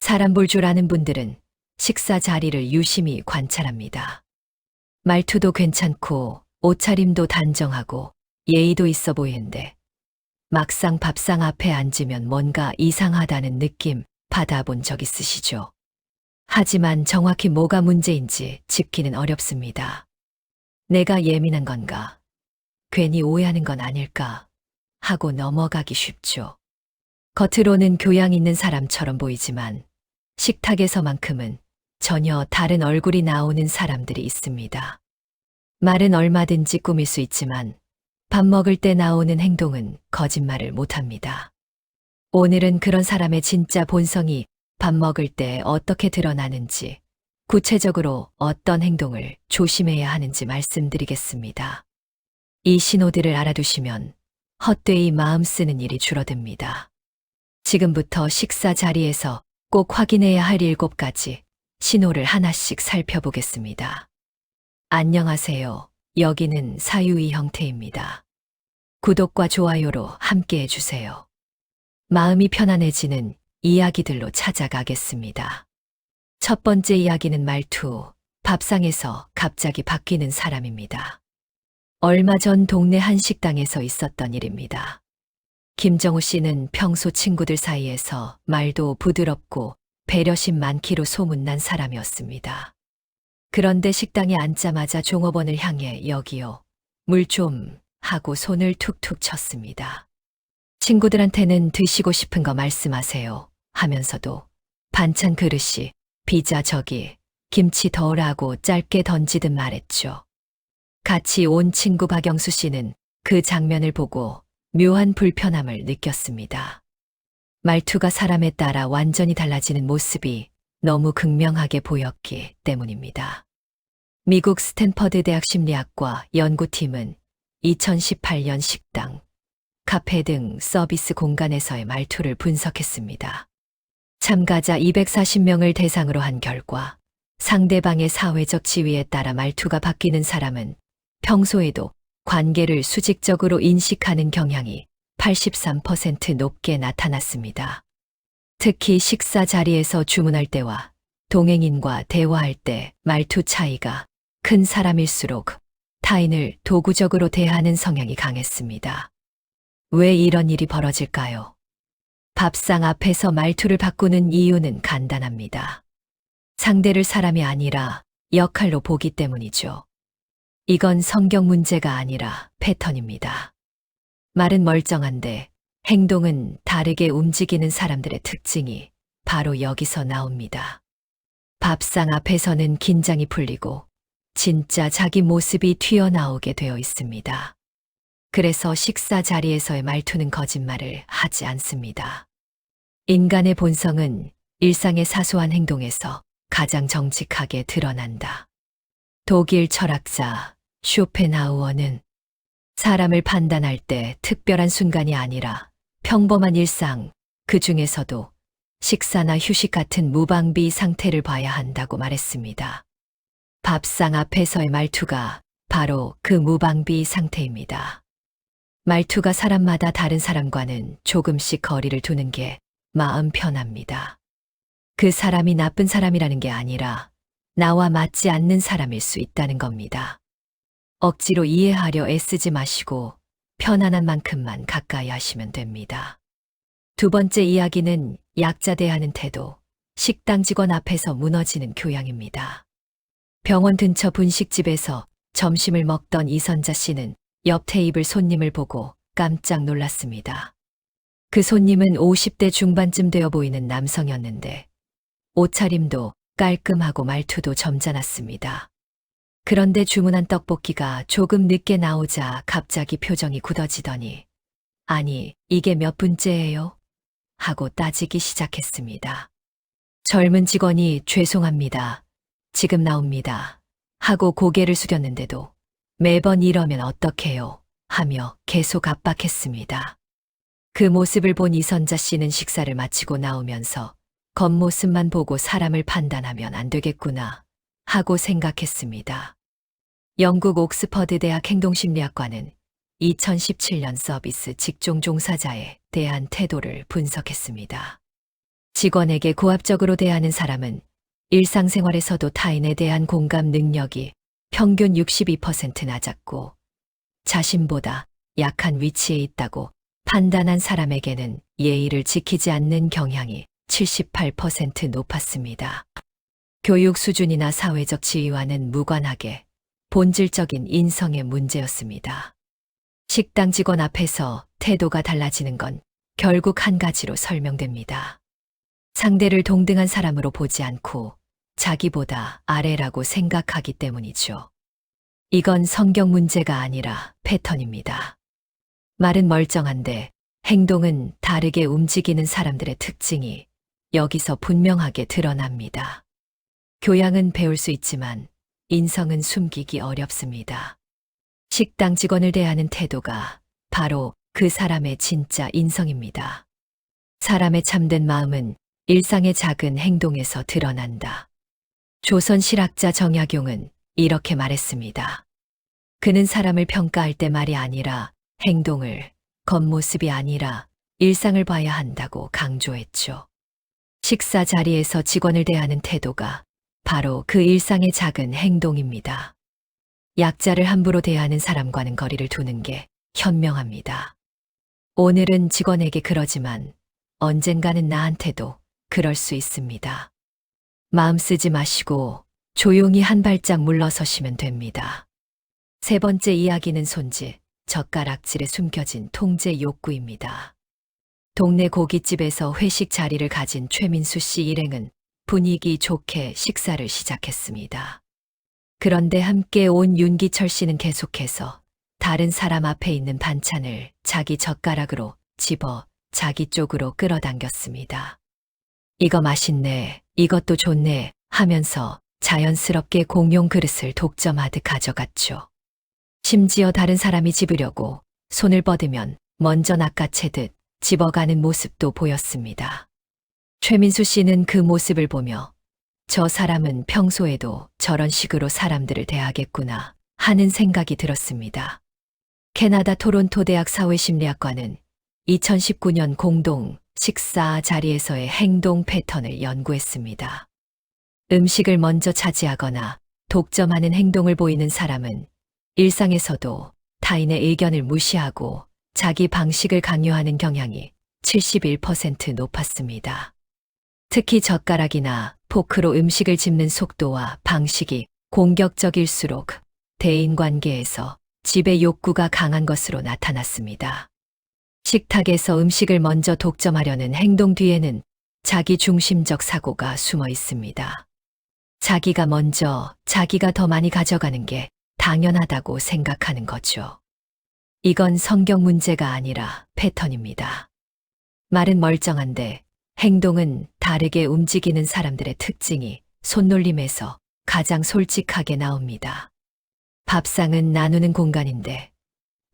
사람 볼 줄 아는 분들은 식사 자리를 유심히 관찰합니다. 말투도 괜찮고 옷차림도 단정하고 예의도 있어 보이는데 막상 밥상 앞에 앉으면 뭔가 이상하다는 느낌 받아본 적 있으시죠? 하지만 정확히 뭐가 문제인지 짚기는 어렵습니다. 내가 예민한 건가? 괜히 오해하는 건 아닐까? 하고 넘어가기 쉽죠. 겉으로는 교양 있는 사람처럼 보이지만 식탁에서만큼은 전혀 다른 얼굴이 나오는 사람들이 있습니다. 말은 얼마든지 꾸밀 수 있지만 밥 먹을 때 나오는 행동은 거짓말을 못합니다. 오늘은 그런 사람의 진짜 본성이 밥 먹을 때 어떻게 드러나는지, 구체적으로 어떤 행동을 조심해야 하는지 말씀드리겠습니다. 이 신호들을 알아두시면 헛되이 마음 쓰는 일이 줄어듭니다. 지금부터 식사 자리에서 꼭 확인해야 할 7가지 신호를 하나씩 살펴보겠습니다. 안녕하세요. 여기는 사유이 형태입니다. 구독과 좋아요로 함께 해주세요. 마음이 편안해지는 이야기들로 찾아가겠습니다. 첫 번째 이야기는 말투, 밥상에서 갑자기 바뀌는 사람입니다. 얼마 전 동네 한 식당에서 있었던 일입니다. 김정우 씨는 평소 친구들 사이에서 말도 부드럽고 배려심 많기로 소문난 사람이었습니다. 그런데 식당에 앉자마자 종업원을 향해 여기요, 물 좀 하고 손을 툭툭 쳤습니다. 친구들한테는 드시고 싶은 거 말씀하세요 하면서도 반찬 그릇이 비자 저기 김치 덜하고 짧게 던지듯 말했죠. 같이 온 친구 박영수 씨는 그 장면을 보고 묘한 불편함을 느꼈습니다. 말투가 사람에 따라 완전히 달라지는 모습이 너무 극명하게 보였기 때문입니다. 미국 스탠퍼드 대학 심리학과 연구팀은 2018년 식당, 카페 등 서비스 공간에서의 말투를 분석했습니다. 참가자 240명을 대상으로 한 결과 상대방의 사회적 지위에 따라 말투가 바뀌는 사람은 평소에도 관계를 수직적으로 인식하는 경향이 83% 높게 나타났습니다. 특히 식사 자리에서 주문할 때와 동행인과 대화할 때 말투 차이가 큰 사람일수록 타인을 도구적으로 대하는 성향이 강했습니다. 왜 이런 일이 벌어질까요? 밥상 앞에서 말투를 바꾸는 이유는 간단합니다. 상대를 사람이 아니라 역할로 보기 때문이죠. 이건 성격 문제가 아니라 패턴입니다. 말은 멀쩡한데 행동은 다르게 움직이는 사람들의 특징이 바로 여기서 나옵니다. 밥상 앞에서는 긴장이 풀리고 진짜 자기 모습이 튀어나오게 되어 있습니다. 그래서 식사 자리에서의 말투는 거짓말을 하지 않습니다. 인간의 본성은 일상의 사소한 행동에서 가장 정직하게 드러난다. 독일 철학자 쇼펜하우어는 사람을 판단할 때 특별한 순간이 아니라 평범한 일상, 그 중에서도 식사나 휴식 같은 무방비 상태를 봐야 한다고 말했습니다. 밥상 앞에서의 말투가 바로 그 무방비 상태입니다. 말투가 사람마다 다른 사람과는 조금씩 거리를 두는 게 마음 편합니다. 그 사람이 나쁜 사람이라는 게 아니라 나와 맞지 않는 사람일 수 있다는 겁니다. 억지로 이해하려 애쓰지 마시고 편안한 만큼만 가까이 하시면 됩니다. 두 번째 이야기는 약자 대하는 태도, 식당 직원 앞에서 무너지는 교양입니다. 병원 근처 분식집에서 점심을 먹던 이선자 씨는 옆 테이블 손님을 보고 깜짝 놀랐습니다. 그 손님은 50대 중반쯤 되어 보이는 남성이었는데 옷차림도 깔끔하고 말투도 점잖았습니다. 그런데 주문한 떡볶이가 조금 늦게 나오자 갑자기 표정이 굳어지더니 아니, 이게 몇 분째예요? 하고 따지기 시작했습니다. 젊은 직원이 죄송합니다. 지금 나옵니다. 하고 고개를 숙였는데도 매번 이러면 어떡해요? 하며 계속 압박했습니다. 그 모습을 본 이선자 씨는 식사를 마치고 나오면서 겉모습만 보고 사람을 판단하면 안 되겠구나 하고 생각했습니다. 영국 옥스퍼드 대학 행동심리학과는 2017년 서비스 직종 종사자에 대한 태도를 분석했습니다. 직원에게 고압적으로 대하는 사람은 일상생활에서도 타인에 대한 공감 능력이 평균 62% 낮았고, 자신보다 약한 위치에 있다고 판단한 사람에게는 예의를 지키지 않는 경향이 78% 높았습니다. 교육 수준이나 사회적 지위와는 무관하게 본질적인 인성의 문제였습니다. 식당 직원 앞에서 태도가 달라지는 건 결국 한 가지로 설명됩니다. 상대를 동등한 사람으로 보지 않고 자기보다 아래라고 생각하기 때문이죠. 이건 성격 문제가 아니라 패턴입니다. 말은 멀쩡한데 행동은 다르게 움직이는 사람들의 특징이 여기서 분명하게 드러납니다. 교양은 배울 수 있지만 인성은 숨기기 어렵습니다. 식당 직원을 대하는 태도가 바로 그 사람의 진짜 인성입니다. 사람의 참된 마음은 일상의 작은 행동에서 드러난다. 조선 실학자 정약용은 이렇게 말했습니다. 그는 사람을 평가할 때 말이 아니라 행동을, 겉모습이 아니라 일상을 봐야 한다고 강조했죠. 식사 자리에서 직원을 대하는 태도가 바로 그 일상의 작은 행동입니다. 약자를 함부로 대하는 사람과는 거리를 두는 게 현명합니다. 오늘은 직원에게 그러지만 언젠가는 나한테도 그럴 수 있습니다. 마음 쓰지 마시고 조용히 한 발짝 물러서시면 됩니다. 세 번째 이야기는 손짓, 젓가락질에 숨겨진 통제 욕구입니다. 동네 고깃집에서 회식 자리를 가진 최민수 씨 일행은 분위기 좋게 식사를 시작했습니다. 그런데 함께 온 윤기철 씨는 계속해서 다른 사람 앞에 있는 반찬을 자기 젓가락으로 집어 자기 쪽으로 끌어당겼습니다. 이거 맛있네, 이것도 좋네 하면서 자연스럽게 공용 그릇을 독점하듯 가져갔죠. 심지어 다른 사람이 집으려고 손을 뻗으면 먼저 낚아채듯 집어가는 모습도 보였습니다. 최민수 씨는 그 모습을 보며 저 사람은 평소에도 저런 식으로 사람들을 대하겠구나 하는 생각이 들었습니다. 캐나다 토론토 대학 사회심리학과는 2019년 공동 식사 자리에서의 행동 패턴을 연구했습니다. 음식을 먼저 차지하거나 독점하는 행동을 보이는 사람은 일상에서도 타인의 의견을 무시하고 자기 방식을 강요하는 경향이 71% 높았습니다. 특히 젓가락이나 포크로 음식을 집는 속도와 방식이 공격적일수록 대인관계에서 지배 욕구가 강한 것으로 나타났습니다. 식탁에서 음식을 먼저 독점하려는 행동 뒤에는 자기 중심적 사고가 숨어 있습니다. 자기가 먼저, 자기가 더 많이 가져가는 게 당연하다고 생각하는 거죠. 이건 성격 문제가 아니라 패턴입니다. 말은 멀쩡한데 행동은 다르게 움직이는 사람들의 특징이 손놀림에서 가장 솔직하게 나옵니다. 밥상은 나누는 공간인데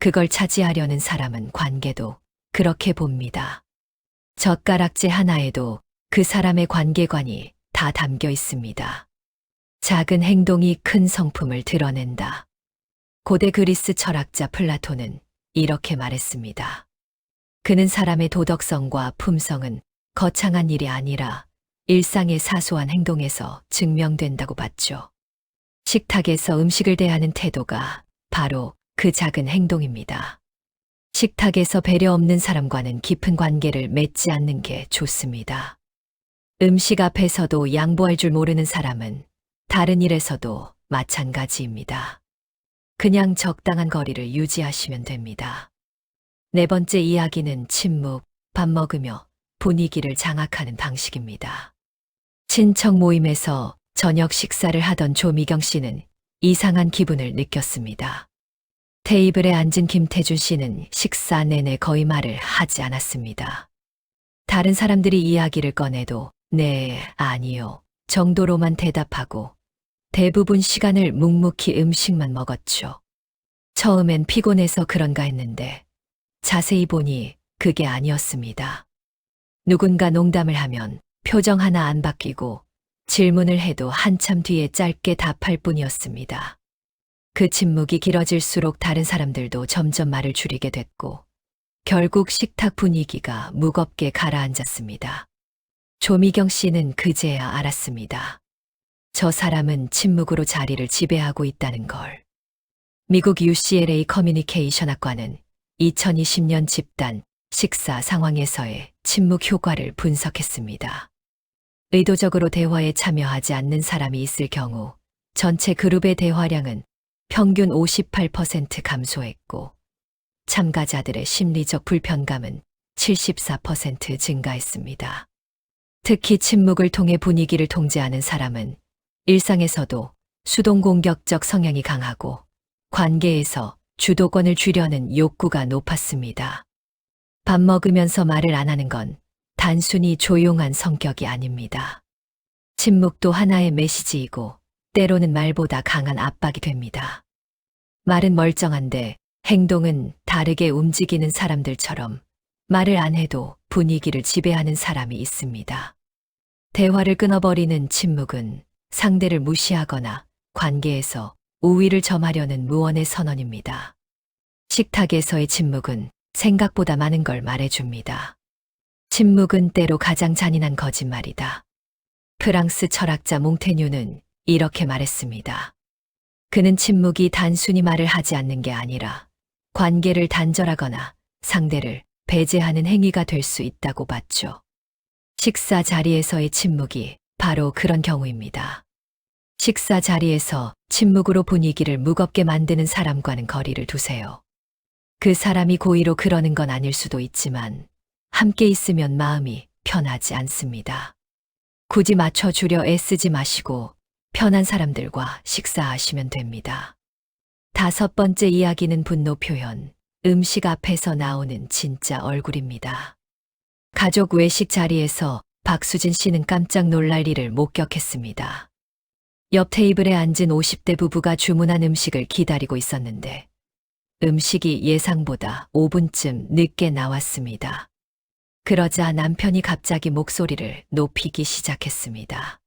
그걸 차지하려는 사람은 관계도 그렇게 봅니다. 젓가락질 하나에도 그 사람의 관계관이 다 담겨 있습니다. 작은 행동이 큰 성품을 드러낸다. 고대 그리스 철학자 플라톤은 이렇게 말했습니다. 그는 사람의 도덕성과 품성은 거창한 일이 아니라 일상의 사소한 행동에서 증명된다고 봤죠. 식탁에서 음식을 대하는 태도가 바로 그 작은 행동입니다. 식탁에서 배려 없는 사람과는 깊은 관계를 맺지 않는 게 좋습니다. 음식 앞에서도 양보할 줄 모르는 사람은 다른 일에서도 마찬가지입니다. 그냥 적당한 거리를 유지하시면 됩니다. 네 번째 이야기는 침묵, 밥 먹으며 분위기를 장악하는 방식입니다. 친척 모임에서 저녁 식사를 하던 조미경 씨는 이상한 기분을 느꼈습니다. 테이블에 앉은 김태준 씨는 식사 내내 거의 말을 하지 않았습니다. 다른 사람들이 이야기를 꺼내도 네, 아니요 정도로만 대답하고 대부분 시간을 묵묵히 음식만 먹었죠. 처음엔 피곤해서 그런가 했는데 자세히 보니 그게 아니었습니다. 누군가 농담을 하면 표정 하나 안 바뀌고 질문을 해도 한참 뒤에 짧게 답할 뿐이었습니다. 그 침묵이 길어질수록 다른 사람들도 점점 말을 줄이게 됐고 결국 식탁 분위기가 무겁게 가라앉았습니다. 조미경 씨는 그제야 알았습니다. 저 사람은 침묵으로 자리를 지배하고 있다는 걸. 미국 UCLA 커뮤니케이션 학과는 2020년 집단 식사 상황에서의 침묵 효과를 분석했습니다. 의도적으로 대화에 참여하지 않는 사람이 있을 경우 전체 그룹의 대화량은 평균 58% 감소했고 참가자들의 심리적 불편감은 74% 증가했습니다. 특히 침묵을 통해 분위기를 통제하는 사람은 일상에서도 수동 공격적 성향이 강하고 관계에서 주도권을 쥐려는 욕구가 높았습니다. 밥 먹으면서 말을 안 하는 건 단순히 조용한 성격이 아닙니다. 침묵도 하나의 메시지이고 때로는 말보다 강한 압박이 됩니다. 말은 멀쩡한데 행동은 다르게 움직이는 사람들처럼 말을 안 해도 분위기를 지배하는 사람이 있습니다. 대화를 끊어버리는 침묵은 상대를 무시하거나 관계에서 우위를 점하려는 무언의 선언입니다. 식탁에서의 침묵은 생각보다 많은 걸 말해줍니다. 침묵은 때로 가장 잔인한 거짓말이다. 프랑스 철학자 몽테뉴는 이렇게 말했습니다. 그는 침묵이 단순히 말을 하지 않는 게 아니라 관계를 단절하거나 상대를 배제하는 행위가 될 수 있다고 봤죠. 식사 자리에서의 침묵이 바로 그런 경우입니다. 식사 자리에서 침묵으로 분위기를 무겁게 만드는 사람과는 거리를 두세요. 그 사람이 고의로 그러는 건 아닐 수도 있지만 함께 있으면 마음이 편하지 않습니다. 굳이 맞춰주려 애쓰지 마시고 편한 사람들과 식사하시면 됩니다. 5번째 이야기는 분노 표현, 음식 앞에서 나오는 진짜 얼굴입니다. 가족 외식 자리에서 박수진 씨는 깜짝 놀랄 일을 목격했습니다. 옆 테이블에 앉은 50대 부부가 주문한 음식을 기다리고 있었는데 음식이 예상보다 5분쯤 늦게 나왔습니다. 그러자 남편이 갑자기 목소리를 높이기 시작했습니다.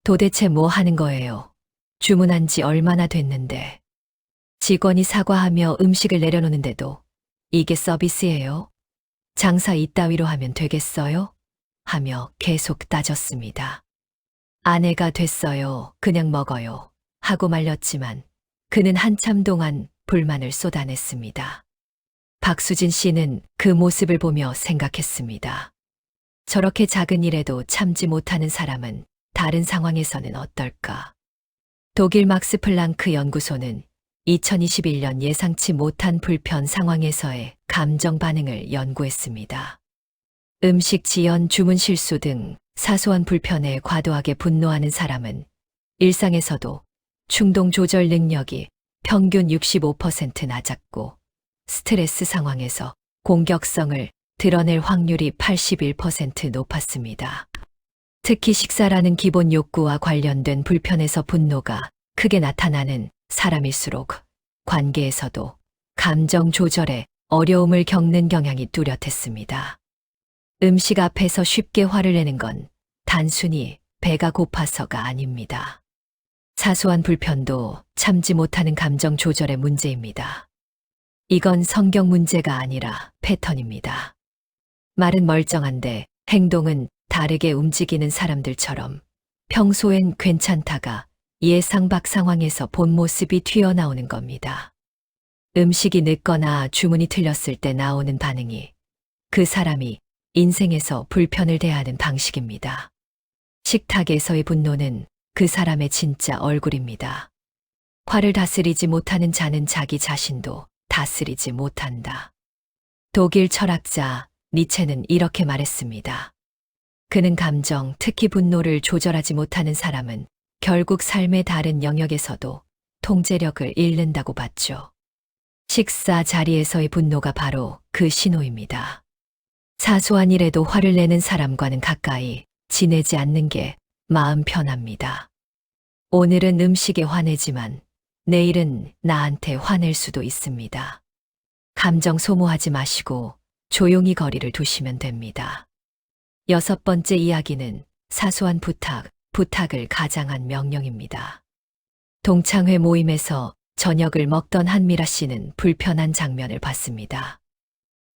도대체 뭐 하는 거예요? 주문한 지 얼마나 됐는데. 직원이 사과하며 음식을 내려놓는데도 이게 서비스예요? 장사 이따위로 하면 되겠어요? 하며 계속 따졌습니다. 아내가 됐어요. 그냥 먹어요. 하고 말렸지만 그는 한참 동안 불만을 쏟아냈습니다. 박수진 씨는 그 모습을 보며 생각했습니다. 저렇게 작은 일에도 참지 못하는 사람은 다른 상황에서는 어떨까? 독일 막스 플랑크 연구소는 2021년 예상치 못한 불편 상황에서의 감정 반응을 연구했습니다. 음식 지연, 주문 실수 등 사소한 불편에 과도하게 분노하는 사람은 일상에서도 충동 조절 능력이 평균 65% 낮았고 스트레스 상황에서 공격성을 드러낼 확률이 81% 높았습니다. 특히 식사라는 기본 욕구와 관련된 불편에서 분노가 크게 나타나는 사람일수록 관계에서도 감정 조절에 어려움을 겪는 경향이 뚜렷했습니다. 음식 앞에서 쉽게 화를 내는 건 단순히 배가 고파서가 아닙니다. 사소한 불편도 참지 못하는 감정 조절의 문제입니다. 이건 성격 문제가 아니라 패턴입니다. 말은 멀쩡한데 행동은 다르게 움직이는 사람들처럼 평소엔 괜찮다가 예상 밖 상황에서 본 모습이 튀어나오는 겁니다. 음식이 늦거나 주문이 틀렸을 때 나오는 반응이 그 사람이 인생에서 불편을 대하는 방식입니다. 식탁에서의 분노는 그 사람의 진짜 얼굴입니다. 화를 다스리지 못하는 자는 자기 자신도 다스리지 못한다. 독일 철학자 니체는 이렇게 말했습니다. 그는 감정, 특히 분노를 조절하지 못하는 사람은 결국 삶의 다른 영역에서도 통제력을 잃는다고 봤죠. 식사 자리에서의 분노가 바로 그 신호입니다. 사소한 일에도 화를 내는 사람과는 가까이 지내지 않는 게 마음 편합니다. 오늘은 음식에 화내지만 내일은 나한테 화낼 수도 있습니다. 감정 소모하지 마시고 조용히 거리를 두시면 됩니다. 6번째 이야기는 사소한 부탁을 가장한 명령입니다. 동창회 모임에서 저녁을 먹던 한미라 씨는 불편한 장면을 봤습니다.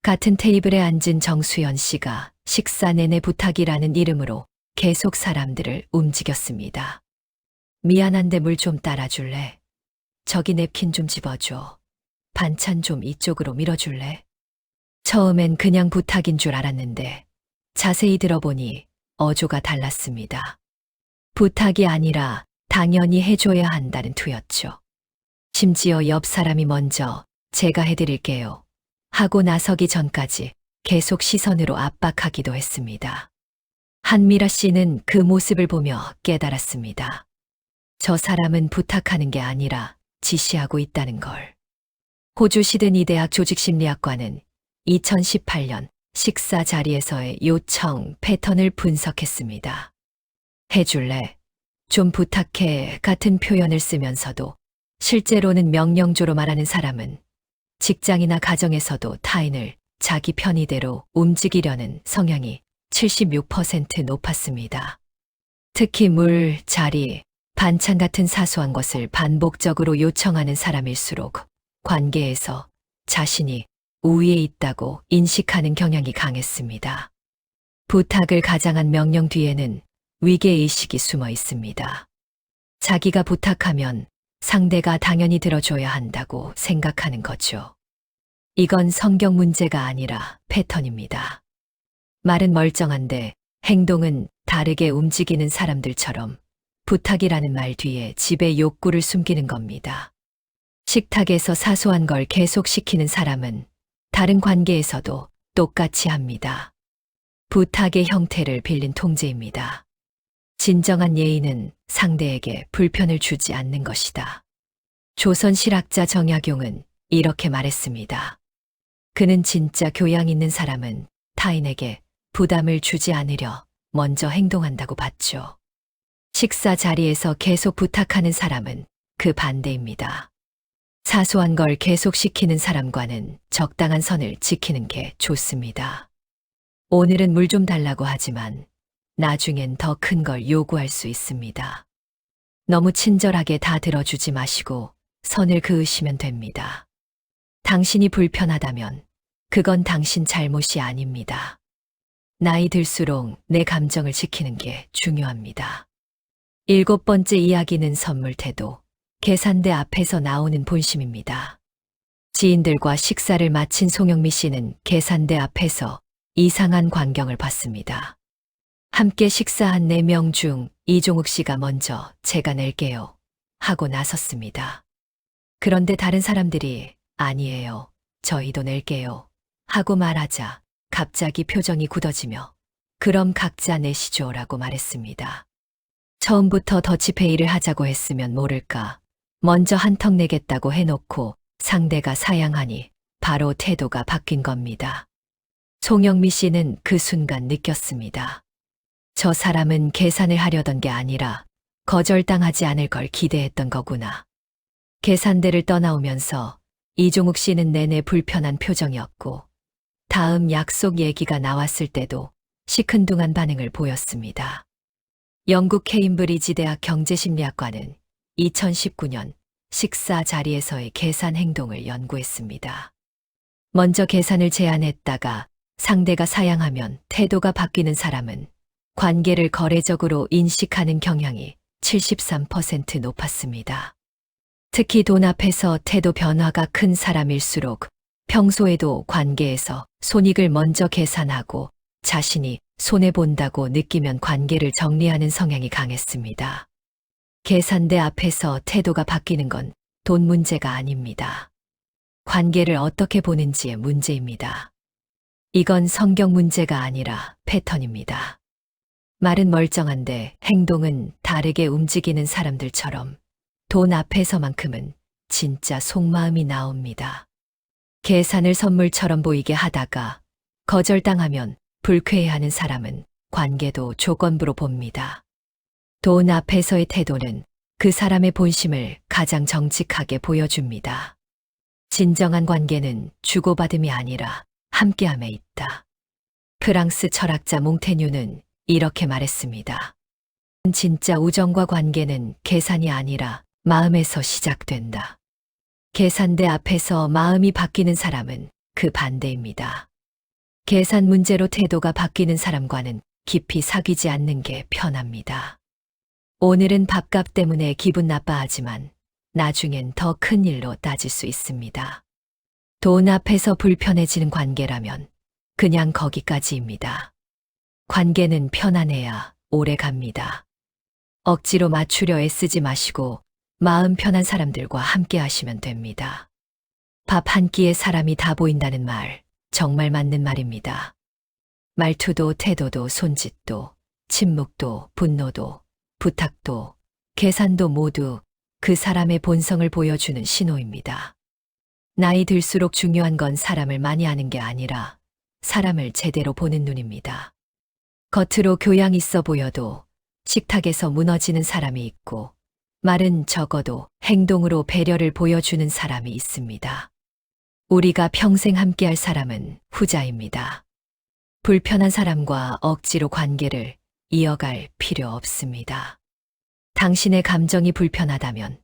같은 테이블에 앉은 정수연 씨가 식사 내내 부탁이라는 이름으로 계속 사람들을 움직였습니다. 미안한데 물 좀 따라줄래? 저기 냅킨 좀 집어줘. 반찬 좀 이쪽으로 밀어줄래? 처음엔 그냥 부탁인 줄 알았는데 자세히 들어보니 어조가 달랐습니다. 부탁이 아니라 당연히 해줘야 한다는 투였죠. 심지어 옆 사람이 먼저 제가 해드릴게요 하고 나서기 전까지 계속 시선으로 압박하기도 했습니다. 한미라 씨는 그 모습을 보며 깨달았습니다. 저 사람은 부탁하는 게 아니라 지시하고 있다는 걸. 호주 시드니 대학 조직심리학과는 2018년 식사 자리에서의 요청 패턴을 분석했습니다. 해줄래? 좀 부탁해 같은 표현을 쓰면서도 실제로는 명령조로 말하는 사람은 직장이나 가정에서도 타인을 자기 편의대로 움직이려는 성향이 76% 높았습니다. 특히 물, 자리, 반찬 같은 사소한 것을 반복적으로 요청하는 사람일수록 관계에서 자신이 우위에 있다고 인식하는 경향이 강했습니다. 부탁을 가장한 명령 뒤에는 위계의식이 숨어 있습니다. 자기가 부탁하면 상대가 당연히 들어줘야 한다고 생각하는 거죠. 이건 성경 문제가 아니라 패턴입니다. 말은 멀쩡한데 행동은 다르게 움직이는 사람들처럼 부탁이라는 말 뒤에 지배 욕구를 숨기는 겁니다. 식탁에서 사소한 걸 계속 시키는 사람은 다른 관계에서도 똑같이 합니다. 부탁의 형태를 빌린 통제입니다. 진정한 예의는 상대에게 불편을 주지 않는 것이다. 조선 실학자 정약용은 이렇게 말했습니다. 그는 진짜 교양 있는 사람은 타인에게 부담을 주지 않으려 먼저 행동한다고 봤죠. 식사 자리에서 계속 부탁하는 사람은 그 반대입니다. 사소한 걸 계속 시키는 사람과는 적당한 선을 지키는 게 좋습니다. 오늘은 물 좀 달라고 하지만 나중엔 더 큰 걸 요구할 수 있습니다. 너무 친절하게 다 들어주지 마시고 선을 그으시면 됩니다. 당신이 불편하다면 그건 당신 잘못이 아닙니다. 나이 들수록 내 감정을 지키는 게 중요합니다. 7번째 이야기는 선물 태도, 계산대 앞에서 나오는 본심입니다. 지인들과 식사를 마친 송영미 씨는 계산대 앞에서 이상한 광경을 봤습니다. 함께 식사한 4명 중 이종욱 씨가 먼저 제가 낼게요 하고 나섰습니다. 그런데 다른 사람들이 아니에요, 저희도 낼게요 하고 말하자 갑자기 표정이 굳어지며 그럼 각자 내시죠라고 말했습니다. 처음부터 더치페이를 하자고 했으면 모를까. 먼저 한턱 내겠다고 해놓고 상대가 사양하니 바로 태도가 바뀐 겁니다. 송영미 씨는 그 순간 느꼈습니다. 저 사람은 계산을 하려던 게 아니라 거절당하지 않을 걸 기대했던 거구나. 계산대를 떠나오면서 이종욱 씨는 내내 불편한 표정이었고 다음 약속 얘기가 나왔을 때도 시큰둥한 반응을 보였습니다. 영국 케임브리지 대학 경제심리학과는 2019년 식사 자리에서의 계산 행동을 연구했습니다. 먼저 계산을 제안했다가 상대가 사양하면 태도가 바뀌는 사람은 관계를 거래적으로 인식하는 경향이 73% 높았습니다. 특히 돈 앞에서 태도 변화가 큰 사람일수록 평소에도 관계에서 손익을 먼저 계산하고 자신이 손해본다고 느끼면 관계를 정리하는 성향이 강했습니다. 계산대 앞에서 태도가 바뀌는 건 돈 문제가 아닙니다. 관계를 어떻게 보는지의 문제입니다. 이건 성경 문제가 아니라 패턴입니다. 말은 멀쩡한데 행동은 다르게 움직이는 사람들처럼 돈 앞에서만큼은 진짜 속마음이 나옵니다. 계산을 선물처럼 보이게 하다가 거절당하면 불쾌해하는 사람은 관계도 조건부로 봅니다. 돈 앞에서의 태도는 그 사람의 본심을 가장 정직하게 보여줍니다. 진정한 관계는 주고받음이 아니라 함께함에 있다. 프랑스 철학자 몽테뉴는 이렇게 말했습니다. 진짜 우정과 관계는 계산이 아니라 마음에서 시작된다. 계산대 앞에서 마음이 바뀌는 사람은 그 반대입니다. 계산 문제로 태도가 바뀌는 사람과는 깊이 사귀지 않는 게 편합니다. 오늘은 밥값 때문에 기분 나빠하지만 나중엔 더 큰 일로 따질 수 있습니다. 돈 앞에서 불편해지는 관계라면 그냥 거기까지입니다. 관계는 편안해야 오래 갑니다. 억지로 맞추려 애쓰지 마시고 마음 편한 사람들과 함께 하시면 됩니다. 밥 한 끼에 사람이 다 보인다는 말, 정말 맞는 말입니다. 말투도 태도도 손짓도 침묵도 분노도 부탁도 계산도 모두 그 사람의 본성을 보여주는 신호입니다. 나이 들수록 중요한 건 사람을 많이 아는 게 아니라 사람을 제대로 보는 눈입니다. 겉으로 교양 있어 보여도 식탁에서 무너지는 사람이 있고 말은 적어도 행동으로 배려를 보여주는 사람이 있습니다. 우리가 평생 함께할 사람은 후자입니다. 불편한 사람과 억지로 관계를 이어갈 필요 없습니다. 당신의 감정이 불편하다면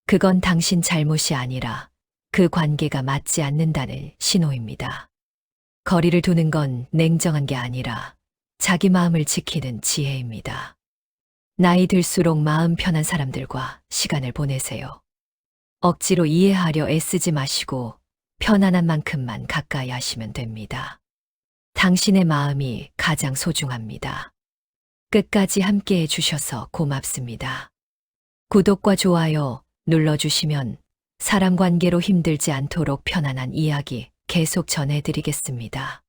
그건 당신 잘못이 아니라 그 관계가 맞지 않는다는 신호입니다. 거리를 두는 건 냉정한 게 아니라 자기 마음을 지키는 지혜입니다. 나이 들수록 마음 편한 사람들과 시간을 보내세요. 억지로 이해하려 애쓰지 마시고 편안한 만큼만 가까이 하시면 됩니다. 당신의 마음이 가장 소중합니다. 끝까지 함께 해주셔서 고맙습니다. 구독과 좋아요 눌러주시면 사람 관계로 힘들지 않도록 편안한 이야기 계속 전해드리겠습니다.